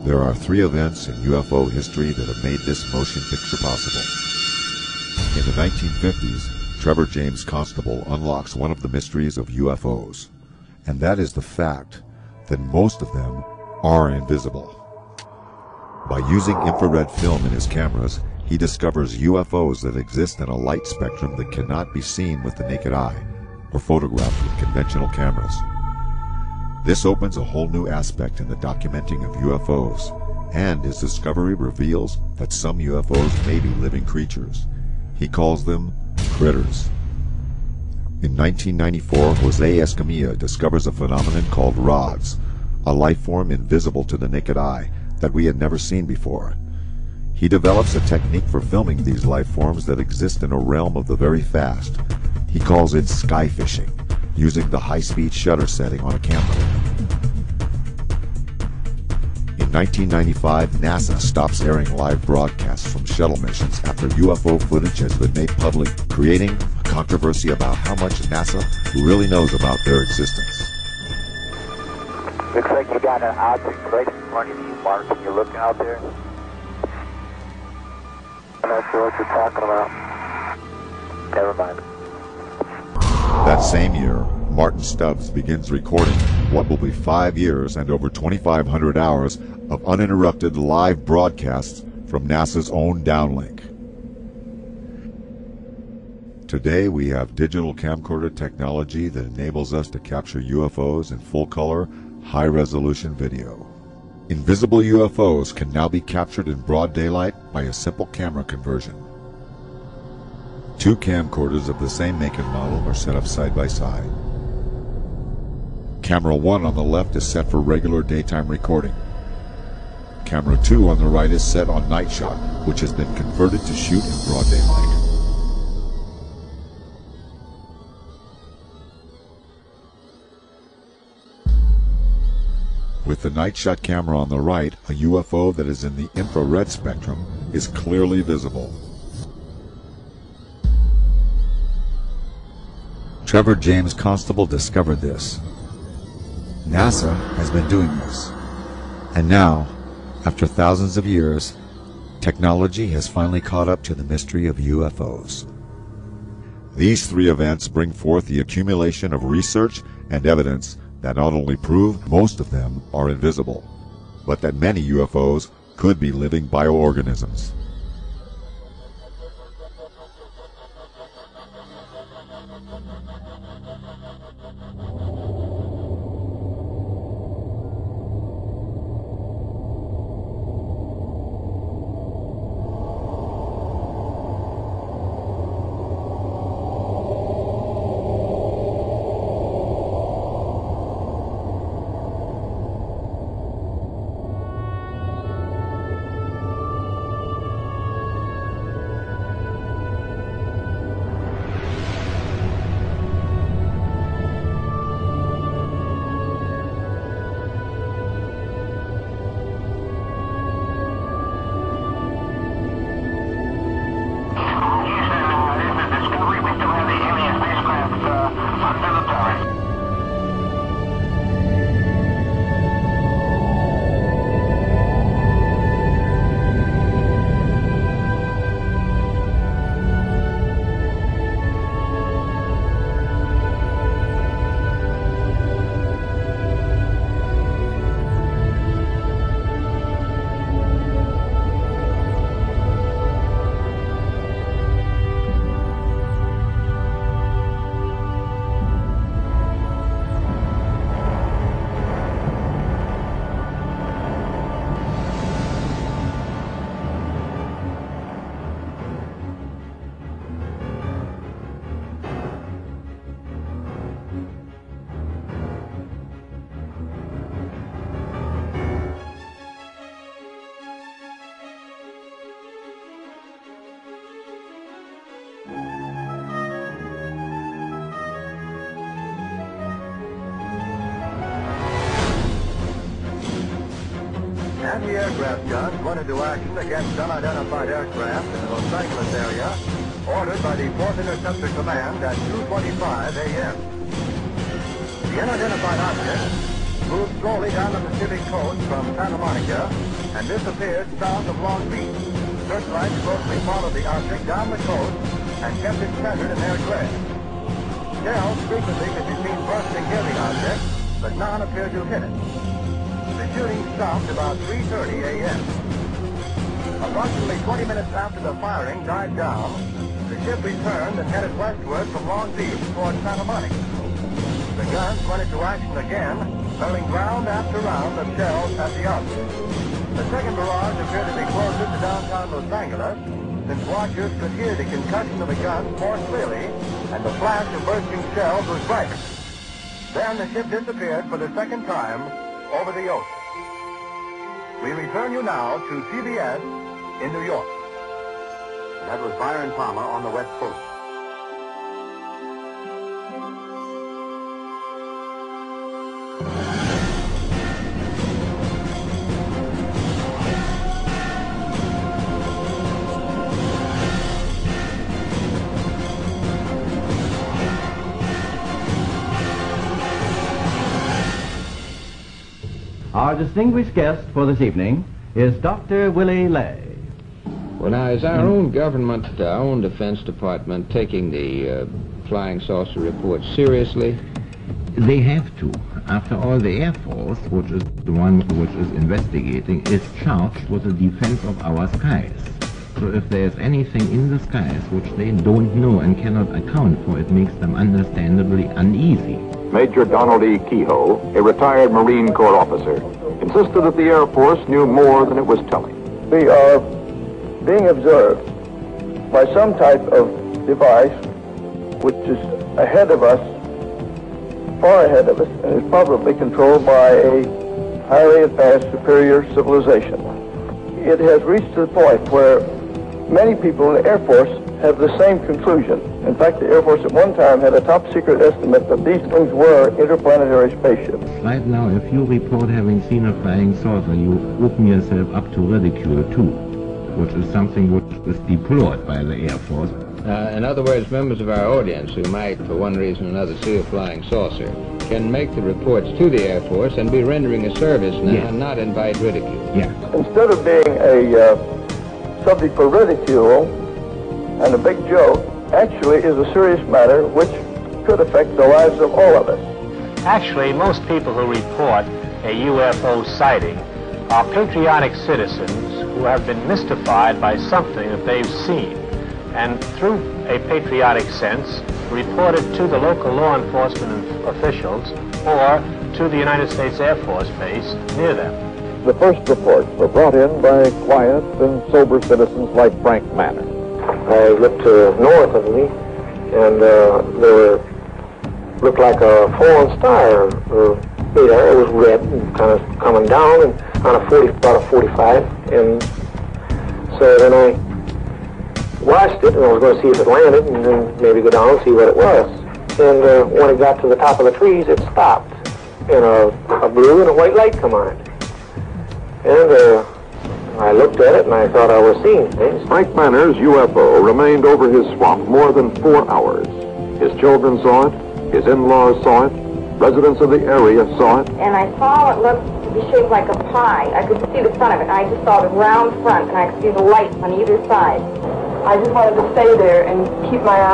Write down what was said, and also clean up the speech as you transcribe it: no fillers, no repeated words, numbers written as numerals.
There are three events in UFO history that have made this motion picture possible. In the 1950s, Trevor James Constable unlocks one of the mysteries of UFOs, and that is the fact that most of them are invisible. By using infrared film in his cameras, he discovers UFOs that exist in a light spectrum that cannot be seen with the naked eye or photographed with conventional cameras. This opens a whole new aspect in the documenting of UFOs, and his discovery reveals that some UFOs may be living creatures. He calls them critters. In 1994, Jose Escamilla discovers a phenomenon called rods, a life form invisible to the naked eye that we had never seen before. He develops a technique for filming these life forms that exist in a realm of the very fast. He calls it sky fishing, using the high-speed shutter setting on a camera. In 1995, NASA stops airing live broadcasts from shuttle missions after UFO footage has been made public, creating a controversy about how much NASA really knows about their existence. Looks like you got an object right in front of you, Mark. Can you look out there? I'm not sure what you're talking about. Never mind. That same year, Martin Stubbs begins recording what will be 5 years and over 2,500 hours of uninterrupted live broadcasts from NASA's own downlink. Today we have digital camcorder technology that enables us to capture UFOs in full-color, high-resolution video. Invisible UFOs can now be captured in broad daylight by a simple camera conversion. Two camcorders of the same make and model are set up side by side. Camera 1 on the left is set for regular daytime recording. Camera 2 on the right is set on night shot, which has been converted to shoot in broad daylight. With the night shot camera on the right, a UFO that is in the infrared spectrum is clearly visible. Trevor James Constable discovered this. NASA has been doing this. And now, after thousands of years, technology has finally caught up to the mystery of UFOs. These three events bring forth the accumulation of research and evidence that not only prove most of them are invisible, but that many UFOs could be living bioorganisms. Anti-aircraft guns went into action against unidentified aircraft in the Los Angeles area, ordered by the 4th Interceptor Command at 2:25 a.m. The unidentified object moved slowly down the Pacific coast from Santa Monica and disappeared south of Long Beach. Searchlights closely followed the object down the coast and kept it centered in their glare. Shells frequently could be seen bursting near the object, but none appeared to hit it. The shooting stopped about 3:30 a.m. Approximately 20 minutes after the firing died down, the ship returned and headed westward from Long Beach toward Santa Monica. The guns went into action again, hurling round after round of shells at the object. The second barrage appeared to be closer to downtown Los Angeles, since watchers could hear the concussion of the guns more clearly, and the flash of bursting shells was brighter. Then the ship disappeared for the second time over the ocean. We return you now to CBS in New York. That was Byron Palmer on the West Coast. Our distinguished guest for this evening is Dr. Willie Lay. Well, now, is our own government, our own Defense Department, taking the flying saucer reports seriously? They have to. After all, the Air Force, which is the one which is investigating, is charged with the defense of our skies. So if there is anything in the skies which they don't know and cannot account for, it makes them understandably uneasy. Major Donald E. Kehoe, a retired Marine Corps officer, insisted that the Air Force knew more than it was telling. We are being observed by some type of device which is ahead of us, far ahead of us, and is probably controlled by a highly advanced superior civilization. It has reached the point where many people in the Air Force have the same conclusion. In fact, the Air Force at one time had a top-secret estimate that these things were interplanetary spaceships. Right now, if you report having seen a flying saucer, you open yourself up to ridicule, too, which is something which is deplored by the Air Force. In other words, members of our audience who might, for one reason or another, see a flying saucer can make the reports to the Air Force and be rendering a service now, yes, and not invite ridicule. Yeah. Instead of being a subject for ridicule and a big joke, actually is a serious matter which could affect the lives of all of us. Actually, most people who report a UFO sighting are patriotic citizens who have been mystified by something that they've seen, and through a patriotic sense, reported to the local law enforcement officials or to the United States Air Force base near them. The first reports were brought in by quiet and sober citizens like Frank Manor. I looked north of me, and there looked like a fallen star. It was red and kind of coming down and on about a 45. And so then I watched it, and I was going to see if it landed and then maybe go down and see what it was. And when it got to the top of the trees, it stopped, and a blue and a white light come on it. And I looked at it, and I thought I was seeing things. Frank Manor's UFO remained over his swamp more than 4 hours. His children saw it, his in-laws saw it, residents of the area saw it. And I saw it looked to be shaped like a pie. I could see the front of it, and I just saw the round front, and I could see the lights on either side. I just wanted to stay there and keep my eyes